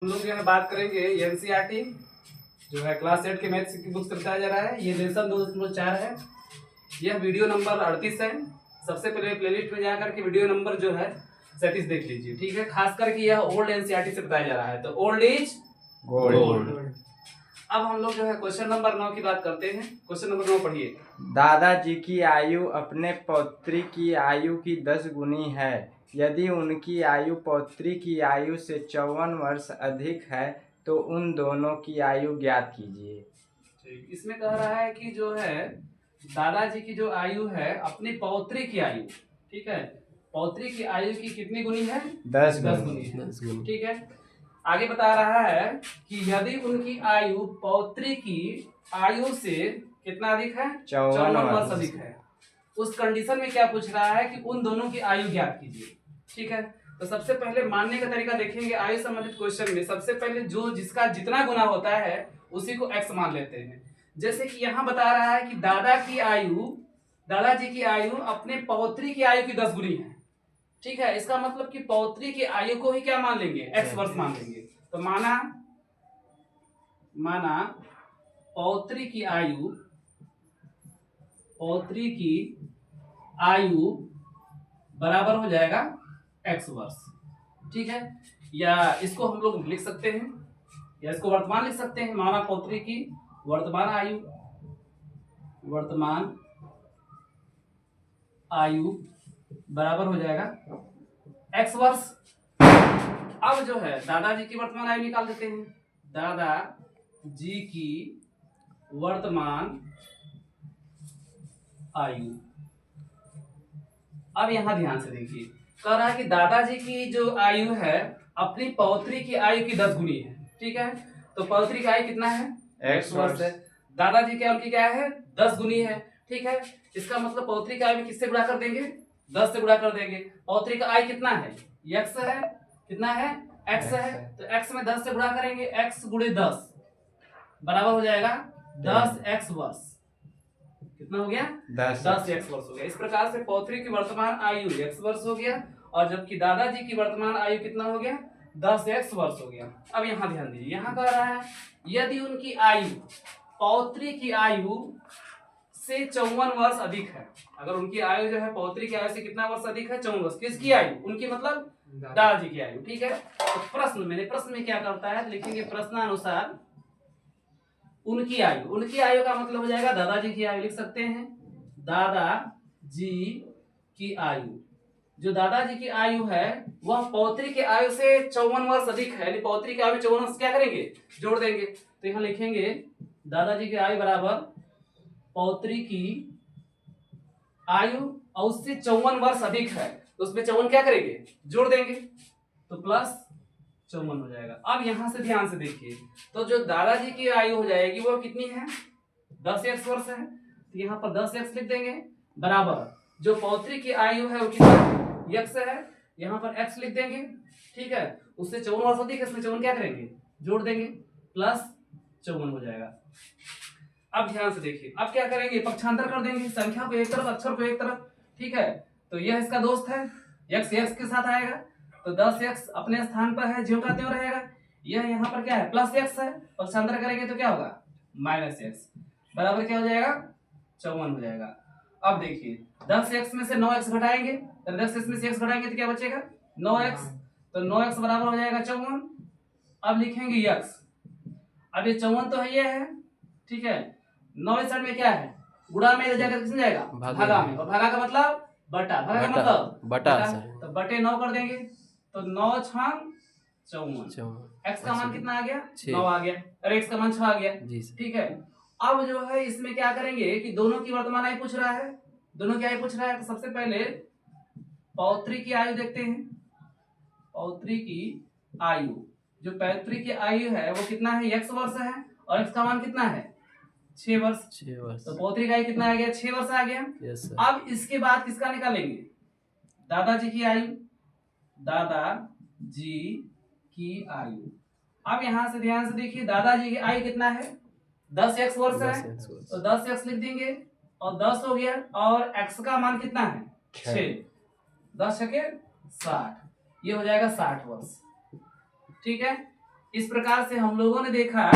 हम लोग जो है बात करेंगे एनसीईआरटी जो है क्लास 8 के मैथ्स की बुक से बताया जा रहा है। ये लेसन 2.4 है। यह वीडियो नंबर 38 है। सबसे पहले प्लेलिस्ट में जाकर के वीडियो नंबर जो है 37 देख लीजिए, ठीक है। खास करके यह ओल्ड एनसीईआरटी से बताया जा रहा है, तो ओल्ड इज गोल्ड। अब हम लोग जो है क्वेश्चन नंबर 9 की बात करते हैं। क्वेश्चन नंबर 9 पढ़िए। दादाजी की आयु अपने पौत्री की आयु की 10 गुनी है। यदि उनकी आयु पौत्री की आयु से 54 वर्ष अधिक है तो उन दोनों की आयु ज्ञात कीजिए। ठीक, इसमें कह रहा है कि जो है दादाजी की जो आयु है अपनी पौत्री की आयु, ठीक है, पौत्री की आयु की कितनी गुनी है? 10 गुनी है, ठीक है। आगे बता रहा है कि यदि उनकी आयु पौत्री की आयु से कितना अधिक है? 54 वर्ष अधिक है। उस कंडीशन में क्या पूछ रहा है कि उन दोनों की आयु ज्ञात कीजिए, ठीक है। तो सबसे पहले मानने का तरीका देखेंगे आयु संबंधित क्वेश्चन में। सबसे पहले जो जिसका जितना गुना होता है उसी को x मान लेते हैं। जैसे कि यहाँ बता रहा है कि दादाजी की आयु अपने पौत्री की आयु की 10 गुनी है, ठीक है। इसका मतलब कि पौत्री की आयु को ही क्या मान लेंगे? x वर्ष मान लेंगे। तो माना पौत्री की आयु बराबर हो जाएगा x वर्ष, ठीक है। या इसको हम लोग लिख सकते हैं, या इसको वर्तमान लिख सकते हैं। माना पौत्री की वर्तमान आयु बराबर हो जाएगा x वर्ष। अब जो है दादाजी की वर्तमान आयु निकाल देते हैं। दादाजी की वर्तमान आयु, अब यहां ध्यान से देखिए, कह रहा है कि दादाजी की जो आयु है अपनी पौत्री की आयु की 10 गुनी है, ठीक है। तो पौत्री की आयु कितना है? x वर्ष है। दादाजी की आयु की क्या है? 10 गुनी है, ठीक है। इसका मतलब पौत्री की आयु में किससे गुणा कर देंगे? 10 से गुणा कर देंगे। पौत्री का आयु कितना है? x है। कितना है? x है। तो x में 10 से गुणा करेंगे, x गुणे 10 बराबर हो जाएगा 10x वर्ष। कितना हो गया? 10x वर्ष हो गया। इस प्रकार से पौत्री की वर्तमान आयु x वर्ष हो गया, और जबकि दादाजी की वर्तमान आयु कितना हो गया? 10x वर्ष हो गया। अब यहाँ ध्यान दीजिए, यहाँ कह रहा है यदि उनकी आयु पौत्री की आयु से 54 वर्ष अधिक है। अगर उनकी आयु जो है पौत्री की आयु से कितना वर्ष अधिक है? 54 वर्ष। किसकी आयु? उनकी मतलब दादाजी की आयु, ठीक है। तो प्रश्न में क्या करता है, लिखेंगे प्रश्नानुसार उनकी आयु का मतलब हो जाएगा दादाजी की आयु, लिख सकते हैं दादाजी की आयु। जो दादाजी की आयु है वह पौत्री की आयु से 54 वर्ष अधिक है, यानी पौत्री की आयु में 54 वर्ष क्या करेंगे? जोड़ देंगे। तो यहाँ लिखेंगे दादाजी की आयु बराबर पौत्री की आयु और उससे 54 वर्ष अधिक है, तो उसमें 54 क्या करेंगे? जोड़ देंगे, तो प्लस 54 हो जाएगा। अब यहां से ध्यान से देखिए, तो जो दादाजी की आयु हो जाएगी वो कितनी है? 10x वर्ष है। तो यहाँ पर 10x लिख देंगे बराबर जो पौत्री की आयु है वो कितना x है, यहाँ पर x लिख देंगे, ठीक है। उससे 54 वर्ष अधिक है, इसमें 54 क्या करेंगे? जोड़ देंगे, प्लस 54 हो जाएगा। अब ध्यान से देखिए, अब क्या करेंगे? पक्षांतर कर देंगे, संख्या को एक तरफ अक्षर को एक तरफ, ठीक है। तो यह इसका दोस्त है, x के साथ आएगा, तो 10x अपने स्थान पर है, ज्यों का त्यों रहेगा। यह यहाँ पर क्या है? प्लस x है, पक्षांतर करेंगे तो क्या होगा? माइनस x बराबर क्या हो जाएगा? 54 हो जाएगा। अब देखिए 10x में से 9x घटाएंगे, तो 10x में से x घटाएंगे तो क्या बचेगा? 9x। तो 9x बराबर हो जाएगा 54। अब लिखेंगे x। अब ये 54 तो है, ये है, ठीक है। 9 साइड में क्या है? गुणा में जाकर किसमें जाएगा? भागा में। और भागा का मतलब बटा, भागा का मतलब बटा। तो बटे 9 कर देंगे, तो 9 छाम 54। x का मान कितना आ गया? 9 आ गया, और x का मान 6 आ गया, ठीक है। अब जो है इसमें क्या करेंगे कि दोनों की वर्तमान आयु पूछ रहा है, तो सबसे पहले पौत्री की आयु देखते हैं। पौत्री की आयु, जो पौत्री की आयु है वो कितना है? x वर्ष है, और x का मान कितना है? 6 वर्ष। तो पौत्री का आयु कितना आ गया? 6 वर्ष आ गया। अब इसके बाद किसका निकालेंगे? दादाजी की आयु। अब यहां से ध्यान से देखिए, दादाजी की आयु कितना है? 10x वर्ष है, तो 10x लिख देंगे, और 10 हो गया, और x का मान कितना है? 6। 10 के 60, ये हो जाएगा 60 वर्ष, ठीक है। इस प्रकार से हम लोगों ने देखा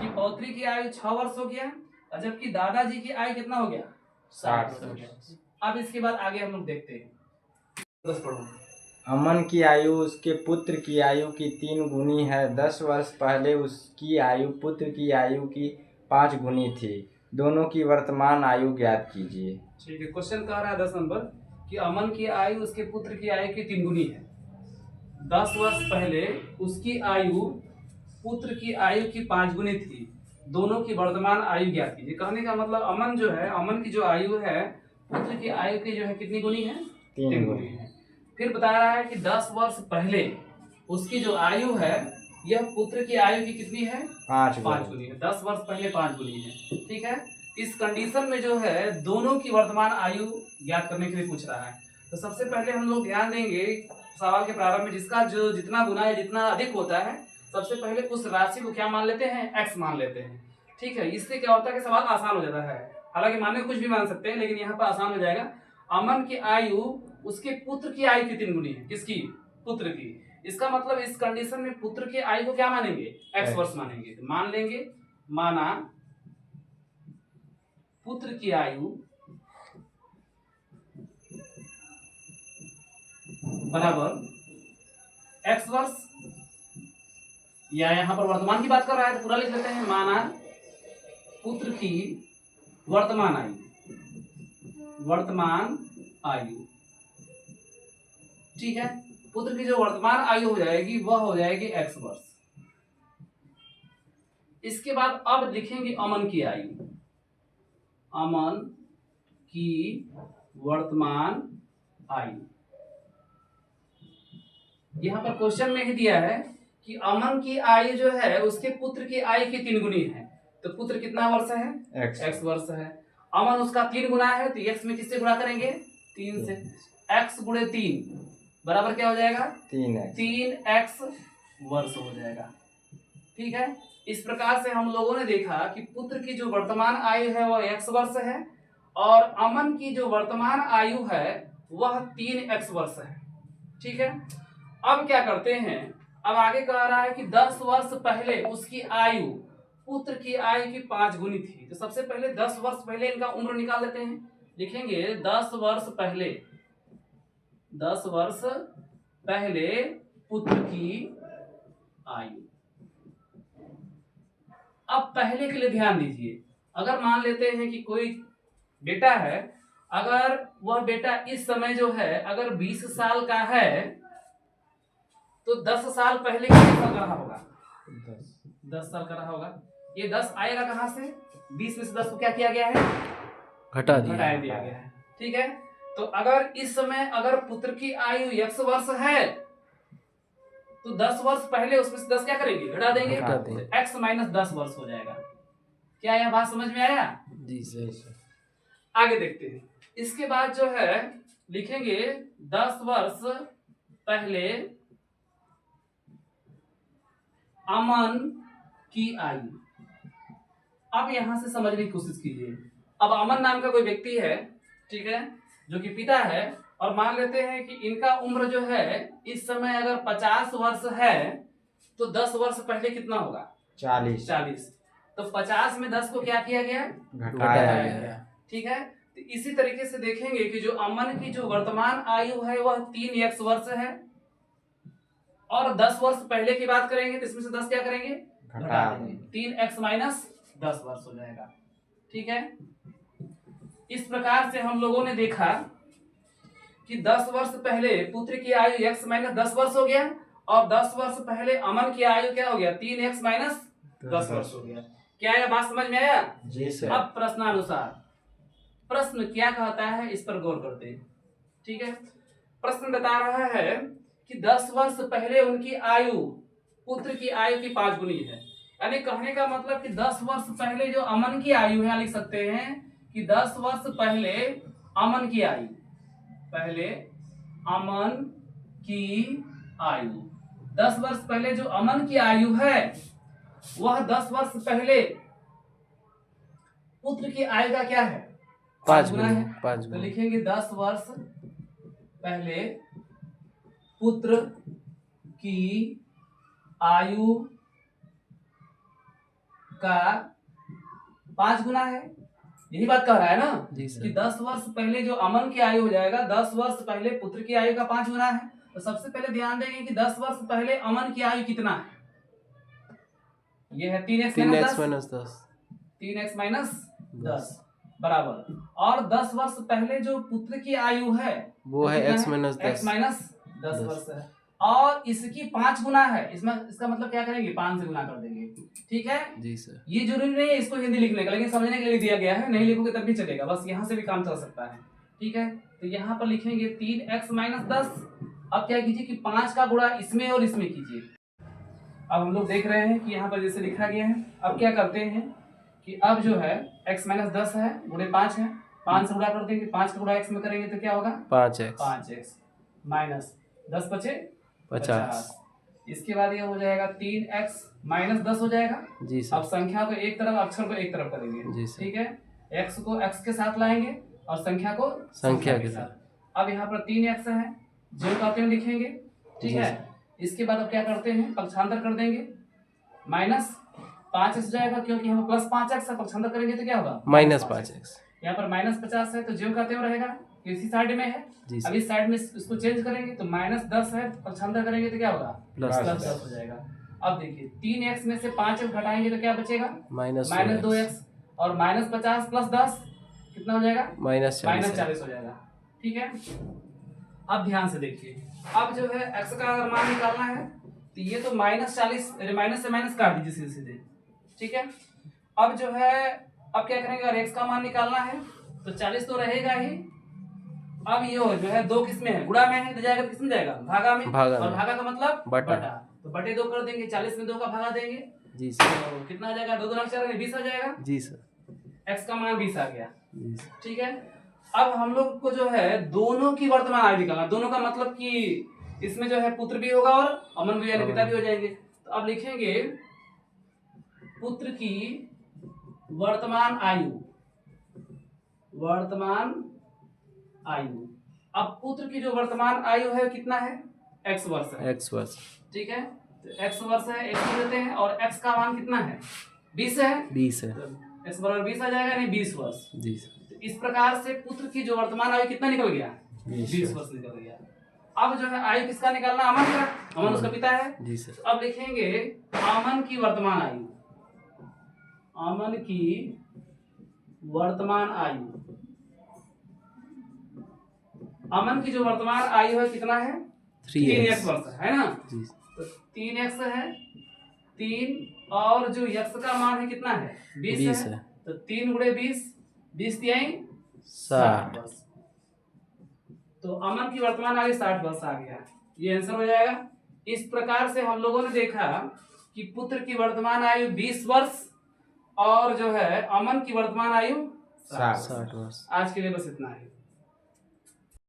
कि पौत्री की आयु 6 वर्ष हो गया, और जबकि दादाजी की आयु कितना हो गया, 60 वर्ष हो गया। अब इसके बाद आगे हम लोग देखते हैं। 10 पढ़ो। अमन की आयु उसके पुत्र की आयु की 3 गुनी है। 10 वर्ष पहले उसकी आयु पुत्र की आयु की 5 गुनी थी। दोनों की वर्तमान आयु ज्ञात कीजिए। ठीक है, क्वेश्चन कह रहा है 10 नंबर कि अमन की आयु उसके पुत्र की आयु की 3 गुनी है। 10 वर्ष पहले उसकी आयु पुत्र की आयु की 5 गुनी थी। दोनों की वर्तमान आयु ज्ञात कीजिए। कहने का मतलब अमन जो है, अमन की जो आयु है पुत्र की आयु की जो है कितनी गुनी है, 3 गुनी है। फिर बता रहा है कि 10 वर्ष पहले उसकी जो आयु है यह पुत्र की आयु की कितनी है, 5 गुनी है। 10 वर्ष पहले 5 गुनी है। ठीक है, इस कंडीशन में जो है दोनों की वर्तमान आयु ज्ञात करने के लिए पूछ रहा है। तो सबसे पहले हम लोग ध्यान देंगे सवाल के प्रारंभ में, जिसका जो जितना गुना है, जितना अधिक होता है, सबसे पहले उस राशि को क्या मान लेते हैं, x मान लेते हैं। ठीक है, इससे क्या होता है कि सवाल आसान हो जाता है। हालांकि मानने कुछ भी मान सकते हैं, लेकिन यहाँ पर आसान हो जाएगा। अमन की आयु उसके पुत्र की आयु की 3 गुनी है। किसकी, पुत्र की। इसका मतलब इस कंडीशन में पुत्र की आयु को क्या मानेंगे, x वर्ष मानेंगे। तो मान लेंगे, माना पुत्र की आयु बराबर x वर्ष, या यहां पर वर्तमान की बात कर रहा है तो पूरा लिख लेते हैं, माना पुत्र की वर्तमान आयु, वर्तमान आयु। ठीक है, पुत्र की जो वर्तमान आयु हो जाएगी वह हो जाएगी x वर्ष। इसके बाद अब लिखेंगे अमन की आयु, अमन की वर्तमान आयु। यहां पर क्वेश्चन में ही दिया है कि अमन की आयु जो है उसके पुत्र की आयु की 3 गुनी है। तो पुत्र कितना वर्ष है, x वर्ष है। अमन उसका 3 गुना है, तो x में किससे गुणा करेंगे, 3 से। x गुणे 3 बराबर क्या हो जाएगा, 3x वर्ष हो जाएगा। ठीक है, इस प्रकार से हम लोगों ने देखा कि पुत्र की जो वर्तमान आयु है वह x वर्ष है, और अमन की जो वर्तमान आयु है वह 3x वर्ष है। ठीक है, अब क्या करते हैं, अब आगे कह रहा है कि 10 वर्ष पहले उसकी आयु पुत्र की आयु की 5 गुनी थी। तो सबसे पहले 10 वर्ष पहले इनका उम्र निकाल लेते हैं। लिखेंगे 10 वर्ष पहले, 10 वर्ष पहले पुत्र की आयु। अब पहले के लिए ध्यान दीजिए, अगर मान लेते हैं कि कोई बेटा है, अगर वह बेटा इस समय जो है अगर 20 साल का है, तो 10 साल पहले कितने साल का रहा होगा, 10 साल का रहा होगा। ये 10 आएगा कहां से, 20 में से 10 को क्या किया गया है, घटा दिया गया है। ठीक है, तो अगर इस समय अगर पुत्र की आयु x वर्ष है, तो 10 वर्ष पहले उसमें से 10 क्या करेंगे, घटा देंगे, तो x माइनस 10 वर्ष हो जाएगा। क्या यह बात समझ में आया, जी सर। आगे देखते हैं। इसके बाद जो है लिखेंगे 10 वर्ष पहले अमन की आयु। अब यहां से समझने की कोशिश कीजिए। अब अमन नाम का कोई व्यक्ति है, ठीक है, जो कि पिता है, और मान लेते हैं कि इनका उम्र जो है इस समय अगर 50 वर्ष है, तो 10 वर्ष पहले कितना होगा, 40। तो 50 में 10 को क्या किया गया, घटाया गया। ठीक है, तो इसी तरीके से देखेंगे कि जो अमन की जो वर्तमान आयु है वह 3x वर्ष है, और 10 वर्ष पहले की बात करेंगे तो इसमें से 10 क्या करेंगे, घटा देंगे, 3x माइनस 10 वर्ष हो जाएगा। ठीक है, इस प्रकार से हम लोगों ने देखा कि 10 वर्ष पहले पुत्र की आयु x माइनस 10 वर्ष हो गया, और 10 वर्ष पहले अमन की आयु क्या हो गया, 3x माइनस 10 वर्ष हो गया। क्या यह बात समझ में आया, जी सर। अब प्रश्नानुसार प्रश्न क्या कहता है इस पर गौर करते हैं। ठीक है, प्रश्न बता रहा है कि 10 वर्ष पहले उनकी आयु पुत्र की आयु की 5 गुनी है। यानी कहने का मतलब कि 10 वर्ष पहले जो अमन की आयु है, लिख सकते हैं कि 10 वर्ष पहले अमन की आयु, पहले अमन की आयु, 10 वर्ष पहले जो अमन की आयु है वह 10 वर्ष पहले पुत्र की आयु का क्या है, 5 गुना है। तो लिखेंगे 10 वर्ष पहले पुत्र की आयु का 5 गुना है, यही बात कह रहा है ना जी सर। कि 10 वर्ष पहले जो अमन की आयु हो जाएगा 10 वर्ष पहले पुत्र की आयु का 5 गुना है। तो सबसे पहले ध्यान देंगे कि 10 वर्ष पहले अमन की आयु कितना है। ये है 3x 3x-10 3x माइनस 10 बराबर, और 10 वर्ष पहले जो पुत्र की आयु है वो है x माइनस x 10। माइनस 10 वर्ष है, और इसकी 5 गुना है। इसमें इसका मतलब क्या करेंगे, 5 से गुना कर देंगे। ठीक है, जी सर। ये जरूरी नहीं है इसको हिंदी लिखने का, लेकिन समझने के लिए दिया गया है, नहीं लिखोगे तब भी चलेगा, बस यहाँ से भी काम चल सकता है। ठीक है, तो यहाँ पर लिखेंगे 3x माइनस 10। अब क्या कीजिए कि 5 का गुणा इसमें और इसमें कीजिए। अब हम लोग देख रहे हैं कि यहाँ पर जैसे लिखा गया है, अब क्या करते हैं कि अब जो है x माइनस 10 है गुणे 5 है, 5 से गुणा कर देंगे, 5 का गुणा x में करेंगे तो क्या होगा 5x माइनस 10 बचे 50। इसके बाद ये हो जाएगा 3x माइनस 10 हो जाएगा। जी अब सर। संख्या को एक तरफ, अक्षर को एक तरफ करेंगे। जी सर। ठीक है, x को x के साथ लाएंगे और संख्या को संख्या के साथ। अब यहाँ पर 3x है, जो कहते हैं लिखेंगे। ठीक जी है, सर। इसके बाद अब क्या करते हैं, पक्षांतर कर देंगे, माइनस 5x जाएगा, क्योंकि हम प्लस 5x है, पक्षांतर करेंगे तो क्या होगा माइनस 5x। यहाँ पर माइनस 50 है तो जो कहते हैं रहेगा, इसी साइड में है। जी सर। अब इस साइड में इसको चेंज करेंगे तो माइनस 10 है, पक्षांतर करेंगे तो क्या होगा प्लस 10 हो जाएगा। अब देखिए 3x में से 5x घटाएंगे तो क्या बचेगा माइनस 2x, और माइनस 50 प्लस 10 कितना हो जाएगा माइनस 40 हो जाएगा। ठीक है, अब ध्यान से देखिए, अब जो है x का अगर मान निकालना है तो ये तो माइनस 40, माइनस से माइनस काट दीजिए सीधे सीधे। ठीक है, अब जो है अब क्या करेंगे, अगर x का मान निकालना है तो 40 तो रहेगा ही। अब ये हो जो है 2 किस में है, गुणा में है, तो जाएगा किस में जाएगा, भागा में। भागा और में। भागा का मतलब बटा। तो बटे 2 कर देंगे, 40 में 2 का भागा देंगे जी सर। तो कितना आ जाएगा, 2 2 4 20 आ जाएगा। जी सर। x का मान 20 आ गया। जी सर। ठीक है, अब हम लोग को जो है दोनों की वर्तमान आयु निकालना। दोनों का मतलब कि इसमें जो है पुत्र भी होगा और अमन भी यानी पिता भी हो जाएंगे। तो अब लिखेंगे पुत्र की वर्तमान आयु, अब पुत्र की जो वर्तमान आयु है कितना है, x वर्ष है। x वर्ष। ठीक है, तो x वर्ष है, x लेते हैं, और x का मान कितना है 20 है, 20 है। x बराबर 20 आ जाएगा, नहीं 20 वर्ष। जी सर। इस प्रकार से पुत्र की जो वर्तमान आयु कितना निकल गया, 20 वर्ष निकल गया। अब जो है आयु किसका निकालना, अमन का, अमन उसका पिता है। जी सर। अब लिखेंगे अमन की वर्तमान आयु, अमन की वर्तमान आयु, अमन की जो वर्तमान आयु है कितना है 3x वर्ष है ना। जी। तो 3x है, 3 और जो x का मान है कितना है 20 है। तो 3 गुणे 20, 20 तिहाई 60 वर्ष। तो अमन की वर्तमान आयु 60 वर्ष आ गया, ये आंसर हो जाएगा। इस प्रकार से हम लोगों ने देखा कि पुत्र की वर्तमान आयु 20 वर्ष और जो है अमन की वर्तमान आयु 60 60 वर्ष। आज के लिए बस इतना है।